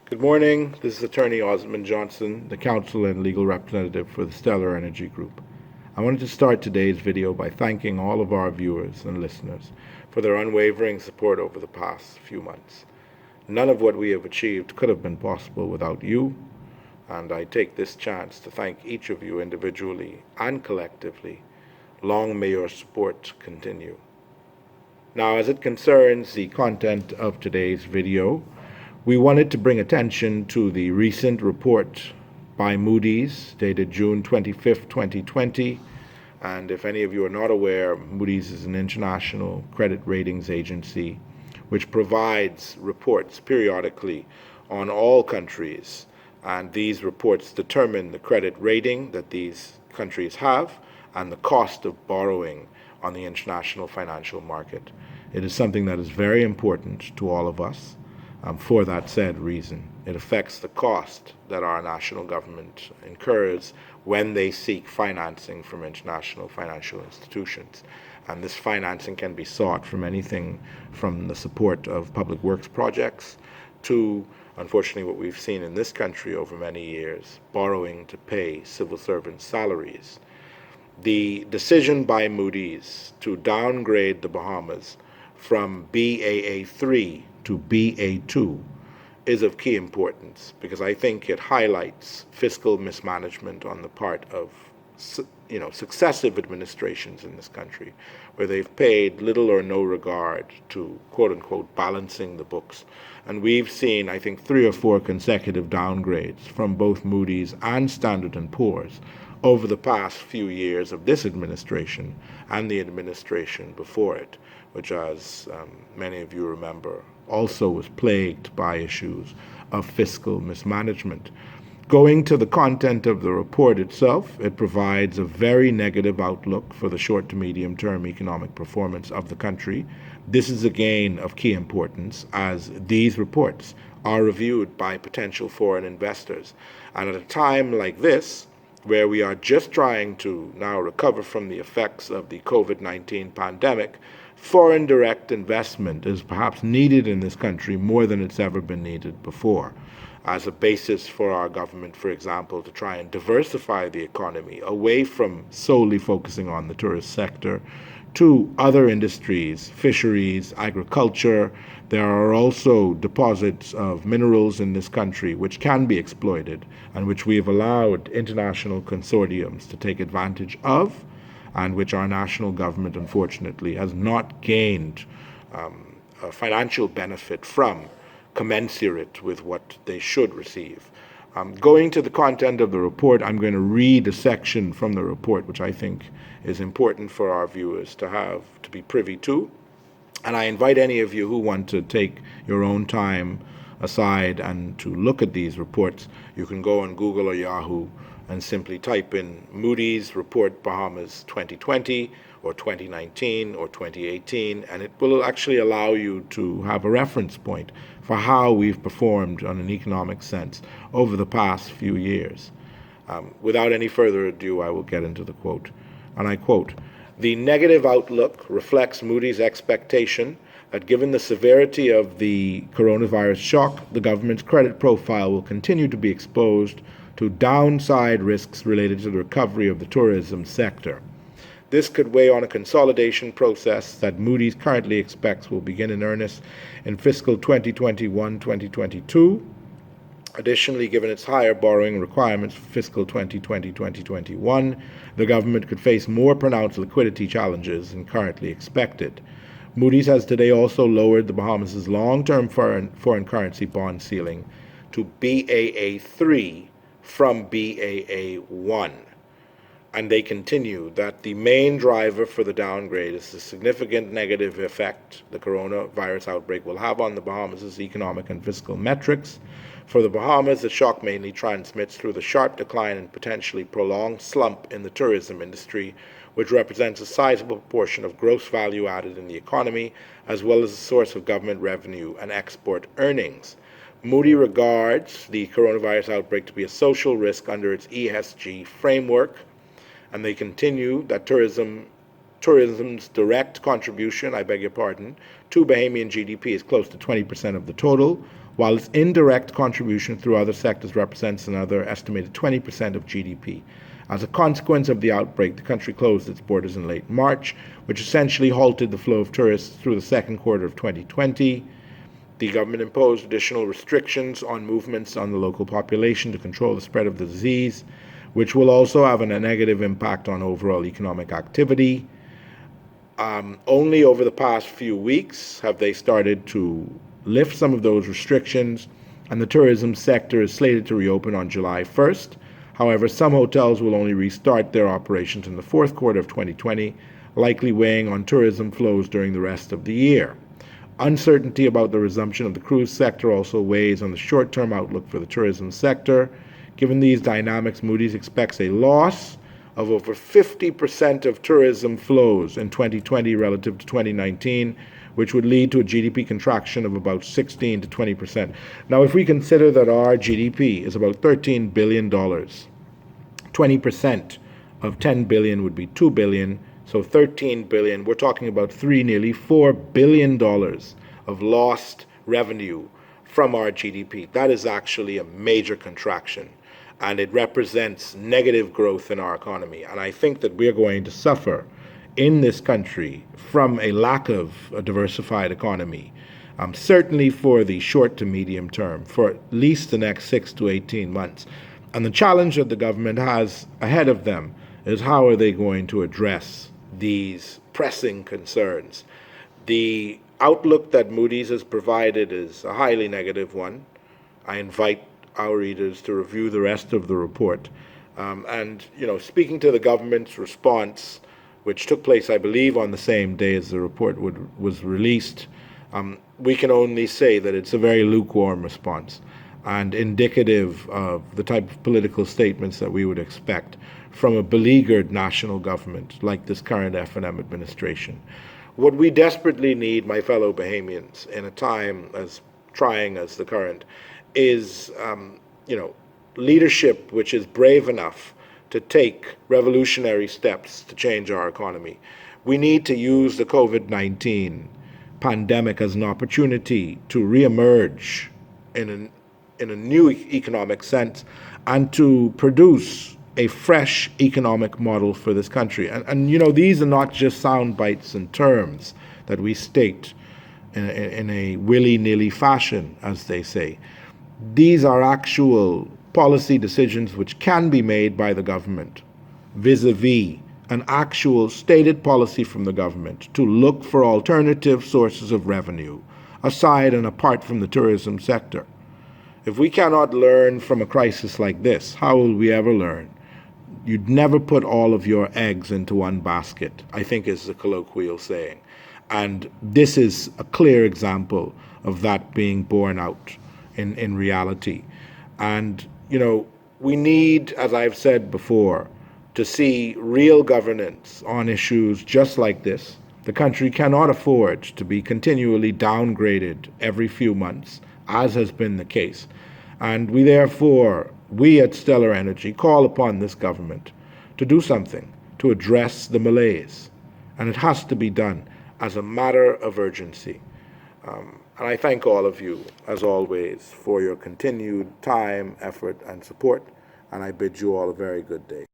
Good morning. This is Attorney Osmond Johnson, the counsel and legal representative for the Stellar Energy Group. I wanted to start today's video by thanking all of our viewers and listeners for their unwavering support over the past few months. None of what we have achieved could have been possible without you, and I take this chance to thank each of you individually and collectively. Long may your support continue. Now, as it concerns the content of today's video, we wanted to bring attention to the recent report by Moody's dated June 25th, 2020. And if any of you are not aware, Moody's is an international credit ratings agency which provides reports periodically on all countries. And these reports determine the credit rating that these countries have and the cost of borrowing on the international financial market. It is something that is very important to all of us. For that said reason, it affects the cost that our national government incurs when they seek financing from international financial institutions. And this financing can be sought from anything from the support of public works projects to, unfortunately, what we've seen in this country over many years, borrowing to pay civil servants' salaries. The decision by Moody's to downgrade the Bahamas from Baa3 to Ba2 is of key importance because I think it highlights fiscal mismanagement on the part of successive administrations in this country, where they've paid little or no regard to quote-unquote balancing the books. And we've seen, I think, 3 or 4 consecutive downgrades from both Moody's and Standard & Poor's over the past few years of this administration and the administration before it, which, as many of you remember, also was plagued by issues of fiscal mismanagement. Going to the content of the report itself, it provides a very negative outlook for the short to medium term economic performance of the country. This is again of key importance as these reports are reviewed by potential foreign investors. And at a time like this, where we are just trying to now recover from the effects of the COVID-19 pandemic, foreign direct investment is perhaps needed in this country more than it's ever been needed before, as a basis for our government, for example, to try and diversify the economy away from solely focusing on the tourist sector to other industries, fisheries, agriculture. There are also deposits of minerals in this country which can be exploited and which we have allowed international consortiums to take advantage of, and which our national government, unfortunately, has not gained a financial benefit from commensurate with what they should receive. Going to the content of the report, I'm going to read a section from the report which I think is important for our viewers to be privy to. And I invite any of you who want to take your own time aside and to look at these reports. You can go on Google or Yahoo and simply type in Moody's Report Bahamas 2020 or 2019 or 2018, and it will actually allow you to have a reference point for how we've performed on an economic sense over the past few years. Without any further ado, I will get into the quote. And I quote, "The negative outlook reflects Moody's expectation that given the severity of the coronavirus shock, the government's credit profile will continue to be exposed to downside risks related to the recovery of the tourism sector. This could weigh on a consolidation process that Moody's currently expects will begin in earnest in fiscal 2021-2022. Additionally, given its higher borrowing requirements for fiscal 2020-2021, the government could face more pronounced liquidity challenges than currently expected. Moody's has today also lowered the Bahamas' long-term foreign currency bond ceiling to Baa3 from Baa1. And they continue that the main driver for the downgrade is the significant negative effect the coronavirus outbreak will have on the Bahamas' economic and fiscal metrics. For the Bahamas, the shock mainly transmits through the sharp decline and potentially prolonged slump in the tourism industry, which represents a sizable proportion of gross value added in the economy, as well as a source of government revenue and export earnings. Moody regards the coronavirus outbreak to be a social risk under its ESG framework, and they continue that tourism's direct contribution, to Bahamian GDP is close to 20% of the total, while its indirect contribution through other sectors represents another estimated 20% of GDP. As a consequence of the outbreak, the country closed its borders in late March, which essentially halted the flow of tourists through the second quarter of 2020. The government imposed additional restrictions on movements on the local population to control the spread of the disease, which will also have a negative impact on overall economic activity. Only over the past few weeks have they started to lift some of those restrictions, and the tourism sector is slated to reopen on July 1st. However, some hotels will only restart their operations in the fourth quarter of 2020, likely weighing on tourism flows during the rest of the year. Uncertainty about the resumption of the cruise sector also weighs on the short-term outlook for the tourism sector. Given these dynamics, Moody's expects a loss of over 50% of tourism flows in 2020 relative to 2019, which would lead to a GDP contraction of about 16 to 20%. Now, if we consider that our GDP is about $13 billion, 20% of $10 billion would be $2 billion, so $13 billion, we're talking about nearly $4 billion of lost revenue from our GDP. That is actually a major contraction, and it represents negative growth in our economy. And I think that we're going to suffer in this country from a lack of a diversified economy, certainly for the short to medium term, for at least the next 6 to 18 months. And the challenge that the government has ahead of them is how are they going to address these pressing concerns. The outlook that Moody's has provided is a highly negative one. I invite our readers to review the rest of the report. Speaking to the government's response, which took place, I believe, on the same day as the report was released, we can only say that it's a very lukewarm response and indicative of the type of political statements that we would expect from a beleaguered national government like this current F&M administration. What we desperately need, my fellow Bahamians, in a time as trying as the current, is leadership which is brave enough to take revolutionary steps to change our economy. We need to use the COVID-19 pandemic as an opportunity to reemerge in a new economic sense and to produce a fresh economic model for this country. And these are not just sound bites and terms that we state in a willy-nilly fashion, as they say. These are actual policy decisions which can be made by the government vis-a-vis an actual stated policy from the government to look for alternative sources of revenue aside and apart from the tourism sector. If we cannot learn from a crisis like this, how will we ever learn? You'd never put all of your eggs into one basket, I think is the colloquial saying. And this is a clear example of that being borne out in reality. And, we need, as I've said before, to see real governance on issues just like this. The country cannot afford to be continually downgraded every few months, as has been the case. And we at Stellar Energy call upon this government to do something to address the malaise. And it has to be done as a matter of urgency. And I thank all of you, as always, for your continued time, effort, and support. And I bid you all a very good day.